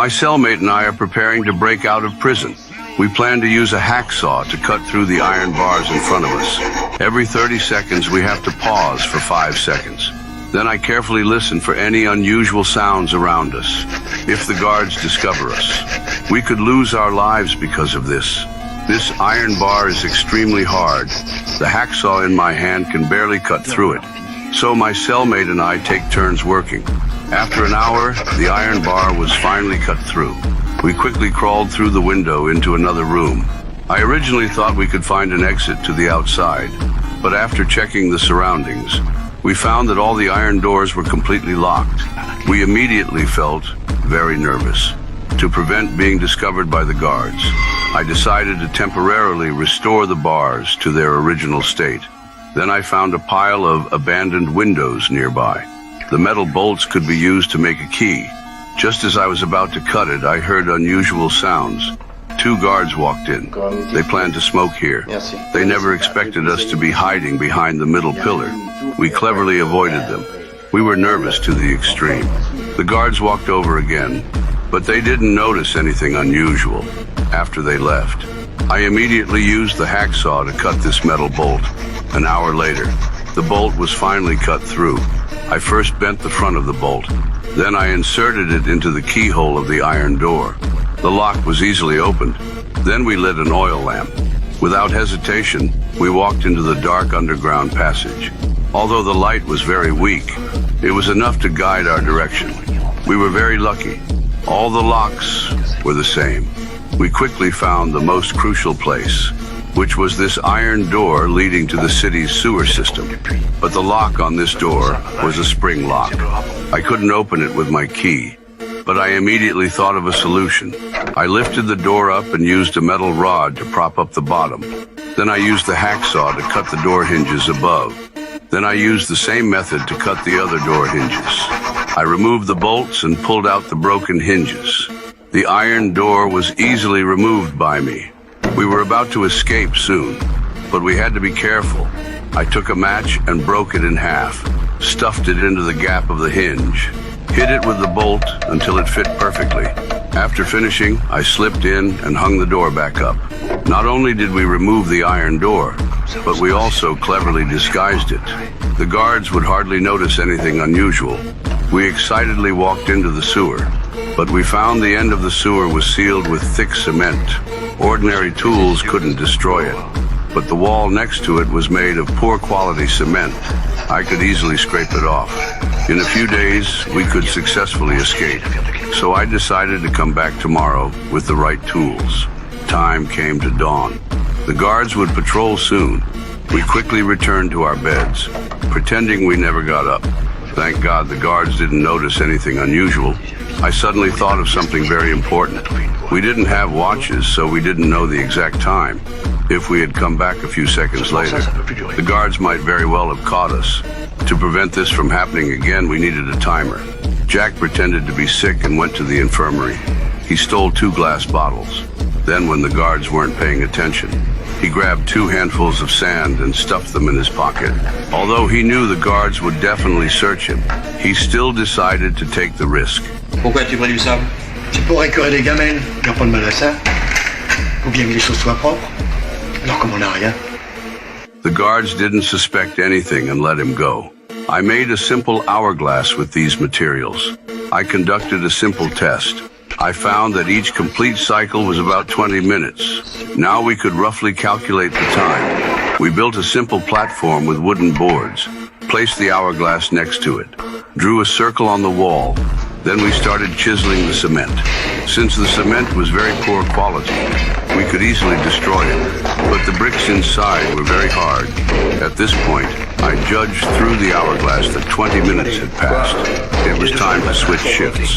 My cellmate and I are preparing to break out of prison. We plan to use a hacksaw to cut through the iron bars in front of us. Every 30 seconds, we have to pause for 5 seconds. Then I carefully listen for any unusual sounds around us. If the guards discover us, we could lose our lives because of this. This iron bar is extremely hard. The hacksaw in my hand can barely cut through it. So my cellmate and I take turns working. After an hour, the iron bar was finally cut through. We quickly crawled through the window into another room. I originally thought we could find an exit to the outside, but after checking the surroundings, we found that all the iron doors were completely locked. We immediately felt very nervous. To prevent being discovered by the guards, I decided to temporarily restore the bars to their original state. Then I found a pile of abandoned windows nearby. The metal bolts could be used to make a key. Just as I was about to cut it, I heard unusual sounds. 2 guards walked in. They planned to smoke here. They never expected us to be hiding behind the middle pillar. We cleverly avoided them. We were nervous to the extreme. The guards walked over again, but they didn't notice anything unusual. After they left, I immediately used the hacksaw to cut this metal bolt. An hour later, the bolt was finally cut through. I first bent the front of the bolt. Then I inserted it into the keyhole of the iron door. The lock was easily opened. Then we lit an oil lamp. Without hesitation, we walked into the dark underground passage. Although the light was very weak, it was enough to guide our direction. We were very lucky. All the locks were the same. We quickly found the most crucial place, which was this iron door leading to the city's sewer system. But the lock on this door was a spring lock. I couldn't open it with my key, but I immediately thought of a solution. I lifted the door up and used a metal rod to prop up the bottom. Then I used the hacksaw to cut the door hinges above. Then I used the same method to cut the other door hinges. I removed the bolts and pulled out the broken hinges. The iron door was easily removed by me. We were about to escape soon, but we had to be careful. I took a match and broke it in half, stuffed it into the gap of the hinge, hit it with the bolt until it fit perfectly. After finishing, I slipped in and hung the door back up. Not only did we remove the iron door, but we also cleverly disguised it. The guards would hardly notice anything unusual. We excitedly walked into the sewer, but we found the end of the sewer was sealed with thick cement. Ordinary tools couldn't destroy it, but the wall next to it was made of poor quality cement. I could easily scrape it off. In a few days, we could successfully escape, so I decided to come back tomorrow with the right tools. Time came to dawn. The guards would patrol soon. We quickly returned to our beds, pretending we never got up. Thank God the guards didn't notice anything unusual. I suddenly thought of something very important. We didn't have watches, so we didn't know the exact time. If we had come back a few seconds later, the guards might very well have caught us. To prevent this from happening again, we needed a timer. Jack pretended to be sick and went to the infirmary. He stole 2 glass bottles. Then, when the guards weren't paying attention, he grabbed 2 handfuls of sand and stuffed them in his pocket. Although he knew the guards would definitely search him, he still decided to take the risk. Pourquoi as-tu pris du sable? C'est pour écœurer les gamelles, leur prendre mal à ça. Faut bien que les choses soient propres. Alors comme on n'a rien. The guards didn't suspect anything and let him go. I made a simple hourglass with these materials. I conducted a simple test. I found that each complete cycle was about 20 minutes. Now we could roughly calculate the time. We built a simple platform with wooden boards, placed the hourglass next to it, drew a circle on the wall. Then we started chiseling the cement. Since the cement was very poor quality, we could easily destroy it, but the bricks inside were very hard. At this point, I judged through the hourglass that 20 minutes had passed. It was time to switch shifts.